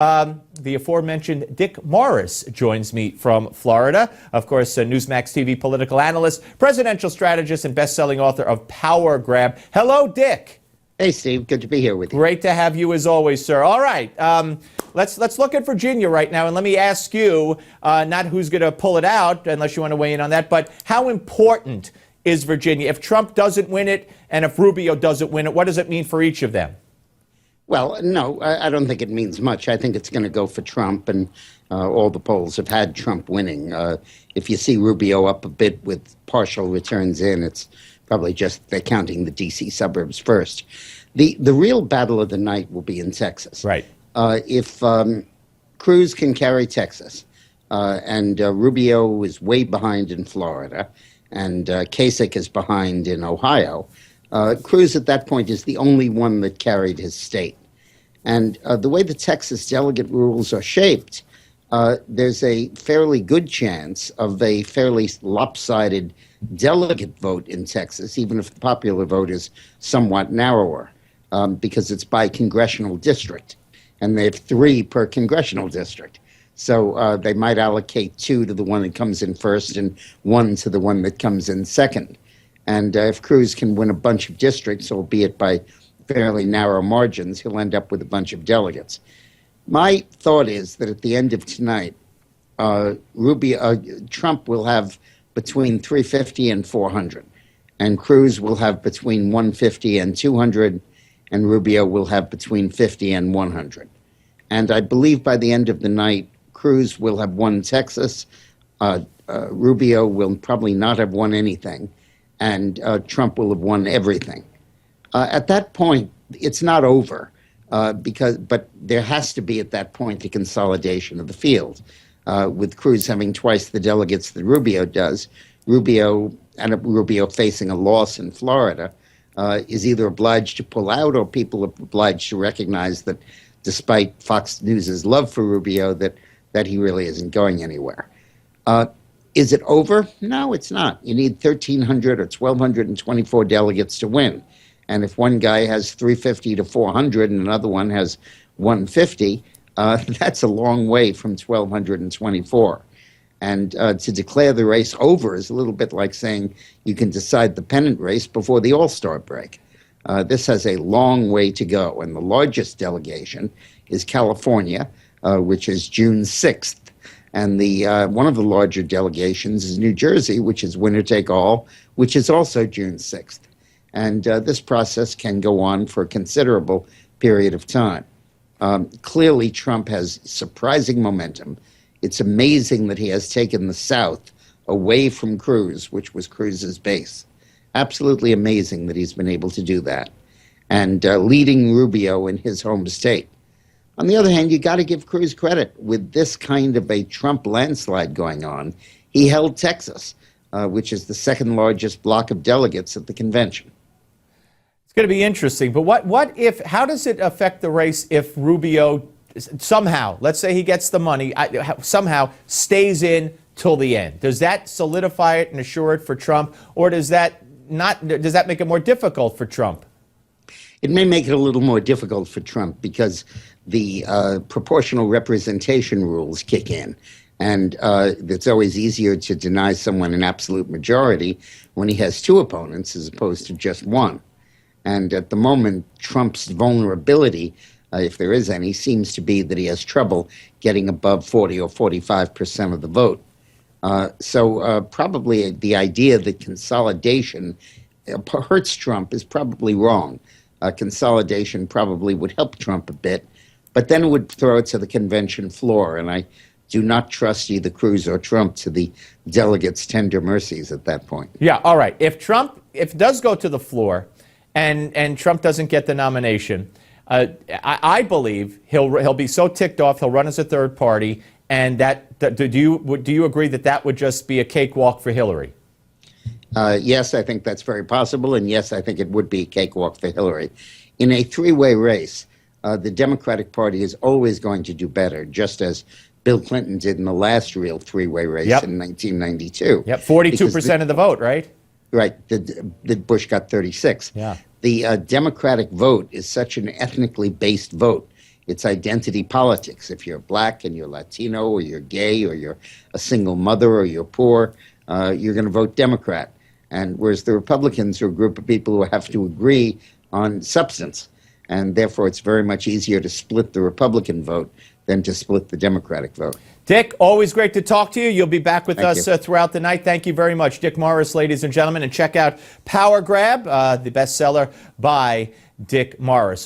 The aforementioned Dick Morris joins me from Florida. Of course, Newsmax TV political analyst, presidential strategist, and best-selling author of Power Grab. Hello, Dick. Hey, Steve. Good to be here with you. Great to have you as always, sir. All right, let's look at Virginia right now, and let me ask you, not who's going to pull it out, unless you want to weigh in on that, but how important is Virginia? If Trump doesn't win it, and if Rubio doesn't win it, what does it mean for each of them? Well, no, I don't think it means much. I think it's going to go for Trump, and all the polls have had Trump winning. If you see Rubio up a bit with partial returns in, it's probably just they're counting the D.C. suburbs first. The real battle of the night will be in Texas. Right. If Cruz can carry Texas, and Rubio is way behind in Florida, and Kasich is behind in Ohio, Cruz at that point is the only one that carried his state. And the way the Texas delegate rules are shaped, there's a fairly good chance of a fairly lopsided delegate vote in Texas, even if the popular vote is somewhat narrower, because it's by congressional district. And they have 3 per congressional district. So they might allocate 2 to the one that comes in first and 1 to the one that comes in second. And if Cruz can win a bunch of districts, albeit by fairly narrow margins, he'll end up with a bunch of delegates. My thought is that at the end of tonight, Trump will have between 350 and 400, and Cruz will have between 150 and 200, and Rubio will have between 50 and 100. And I believe by the end of the night, Cruz will have won Texas, Rubio will probably not have won anything, and Trump will have won everything. At that point, it's not over, but there has to be at that point a consolidation of the field. With Cruz having twice the delegates that Rubio does, Rubio facing a loss in Florida, is either obliged to pull out, or people are obliged to recognize that despite Fox News's love for Rubio, that he really isn't going anywhere. Is it over? No, it's not. You need 1,300 or 1,224 delegates to win. And if one guy has 350 to 400 and another one has 150, that's a long way from 1,224. And to declare the race over is a little bit like saying you can decide the pennant race before the All-Star break. This has a long way to go. And the largest delegation is California, which is June 6th. And one of the larger delegations is New Jersey, which is winner take all, which is also June 6th. And this process can go on for a considerable period of time. Clearly, Trump has surprising momentum. It's amazing that he has taken the South away from Cruz, which was Cruz's base. Absolutely amazing that he's been able to do that. And leading Rubio in his home state. On the other hand, you got to give Cruz credit. With this kind of a Trump landslide going on, he held Texas, which is the second largest block of delegates at the convention. It's going to be interesting. But how does it affect the race if Rubio somehow, let's say he gets the money, somehow stays in till the end? Does that solidify it and assure it for Trump, or does that make it more difficult for Trump? It may make it a little more difficult for Trump because the proportional representation rules kick in. And it's always easier to deny someone an absolute majority when he has 2 opponents as opposed to just 1. And at the moment, Trump's vulnerability, if there is any, seems to be that he has trouble getting above 40 or 45% of the vote. So probably the idea that consolidation hurts Trump is probably wrong. Consolidation probably would help Trump a bit, but then it would throw it to the convention floor, and I do not trust either Cruz or Trump to the delegates' tender mercies at that point. Yeah, all right. If it does go to the floor and Trump doesn't get the nomination, I believe he'll be so ticked off he'll run as a third party, and do you agree that would just be a cakewalk for Hillary? Yes, I think that's very possible, and yes, I think it would be a cakewalk for Hillary. In a 3-way race, the Democratic Party is always going to do better, just as Bill Clinton did in the last real 3-way race in 1992. Yep, 42% of the vote, right? Right, the Bush got 36. Yeah. The Democratic vote is such an ethnically based vote. It's identity politics. If you're black and you're Latino or you're gay or you're a single mother or you're poor, you're going to vote Democrat. And whereas the Republicans are a group of people who have to agree on substance. And therefore, it's very much easier to split the Republican vote than to split the Democratic vote. Dick, always great to talk to you. You'll be back with Thank us you. throughout the night. Thank you very much. Dick Morris, ladies and gentlemen. And check out Power Grab, the bestseller by Dick Morris.